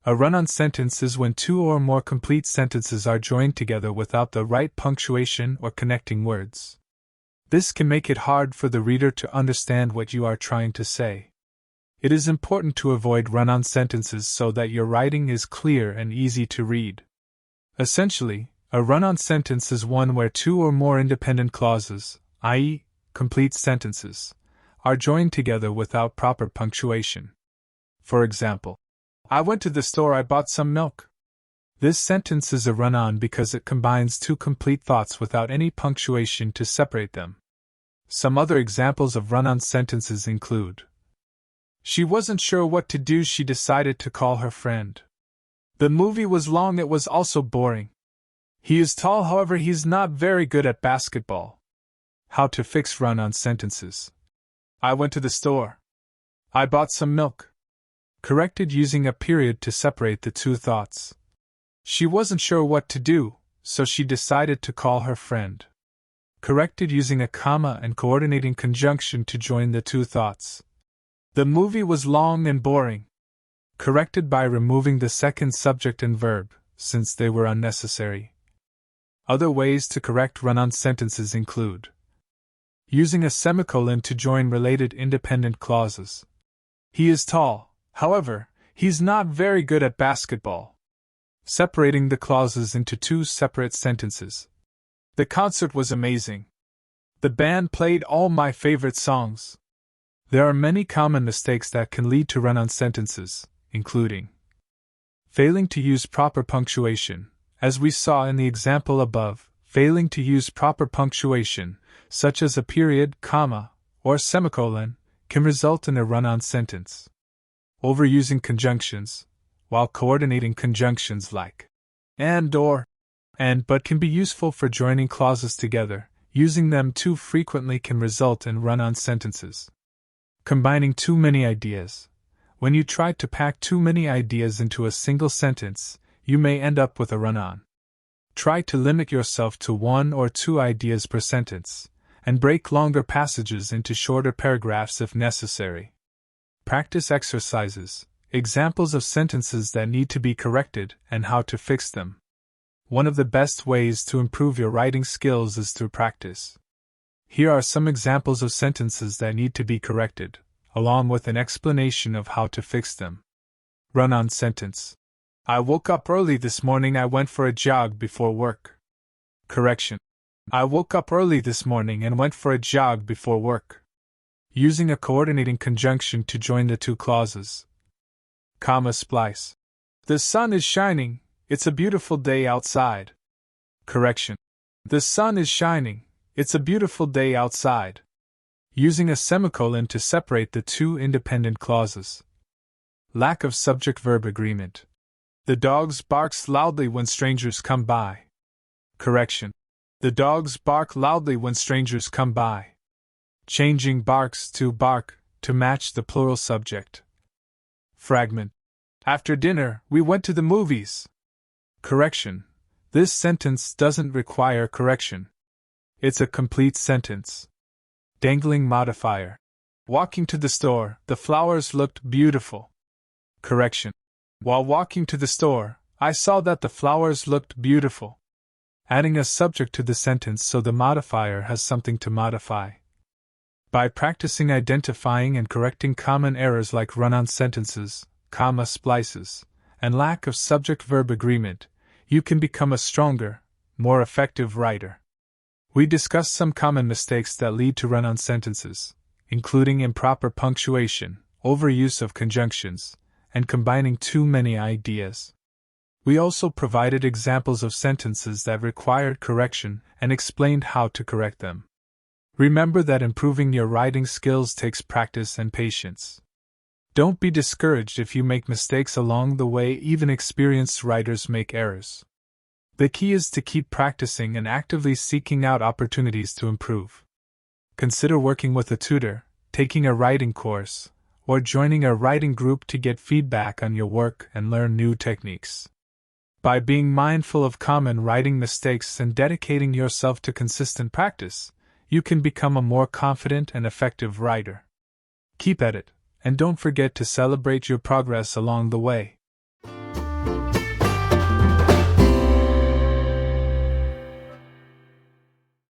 A run-on sentence is when two or more complete sentences are joined together without the right punctuation or connecting words. This can make it hard for the reader to understand what you are trying to say. It is important to avoid run-on sentences so that your writing is clear and easy to read. Essentially, a run-on sentence is one where two or more independent clauses, i.e., complete sentences, are joined together without proper punctuation. For example, I went to the store, I bought some milk. This sentence is a run-on because it combines two complete thoughts without any punctuation to separate them. Some other examples of run-on sentences include: she wasn't sure what to do, she decided to call her friend. The movie was long, it was also boring. He is tall, however he's not very good at basketball. How to fix run-on sentences. I went to the store. I bought some milk. Corrected using a period to separate the two thoughts. She wasn't sure what to do, so she decided to call her friend. Corrected using a comma and coordinating conjunction to join the two thoughts. The movie was long and boring. Corrected by removing the second subject and verb, since they were unnecessary. Other ways to correct run-on sentences include: using a semicolon to join related independent clauses. He is tall, however, he's not very good at basketball. Separating the clauses into two separate sentences. The concert was amazing. The band played all my favorite songs. There are many common mistakes that can lead to run-on sentences, including failing to use proper punctuation, as we saw in the example above. Failing to use proper punctuation, such as a period, comma, or semicolon, can result in a run-on sentence. Overusing conjunctions, while coordinating conjunctions like and, or, and, but can be useful for joining clauses together. Using them too frequently can result in run-on sentences. Combining too many ideas. When you try to pack too many ideas into a single sentence, you may end up with a run-on. Try to limit yourself to one or two ideas per sentence, and break longer passages into shorter paragraphs if necessary. Practice exercises, examples of sentences that need to be corrected, and how to fix them. One of the best ways to improve your writing skills is through practice. Here are some examples of sentences that need to be corrected, along with an explanation of how to fix them. Run-on sentence. I woke up early this morning, I went for a jog before work. Correction. I woke up early this morning and went for a jog before work. Using a coordinating conjunction to join the two clauses. Comma splice. The sun is shining, it's a beautiful day outside. Correction. The sun is shining, it's a beautiful day outside. Using a semicolon to separate the two independent clauses. Lack of subject-verb agreement. The dogs barks loudly when strangers come by. Correction. The dogs bark loudly when strangers come by. Changing barks to bark to match the plural subject. Fragment. After dinner, we went to the movies. Correction. This sentence doesn't require correction. It's a complete sentence. Dangling modifier. Walking to the store, the flowers looked beautiful. Correction. While walking to the store, I saw that the flowers looked beautiful. Adding a subject to the sentence so the modifier has something to modify. By practicing identifying and correcting common errors like run-on sentences, comma splices, and lack of subject-verb agreement, you can become a stronger, more effective writer. We discussed some common mistakes that lead to run-on sentences, including improper punctuation, overuse of conjunctions, and combining too many ideas. We also provided examples of sentences that required correction and explained how to correct them. Remember that improving your writing skills takes practice and patience. Don't be discouraged if you make mistakes along the way, even experienced writers make errors. The key is to keep practicing and actively seeking out opportunities to improve. Consider working with a tutor, taking a writing course, or joining a writing group to get feedback on your work and learn new techniques. By being mindful of common writing mistakes and dedicating yourself to consistent practice, you can become a more confident and effective writer. Keep at it, and don't forget to celebrate your progress along the way.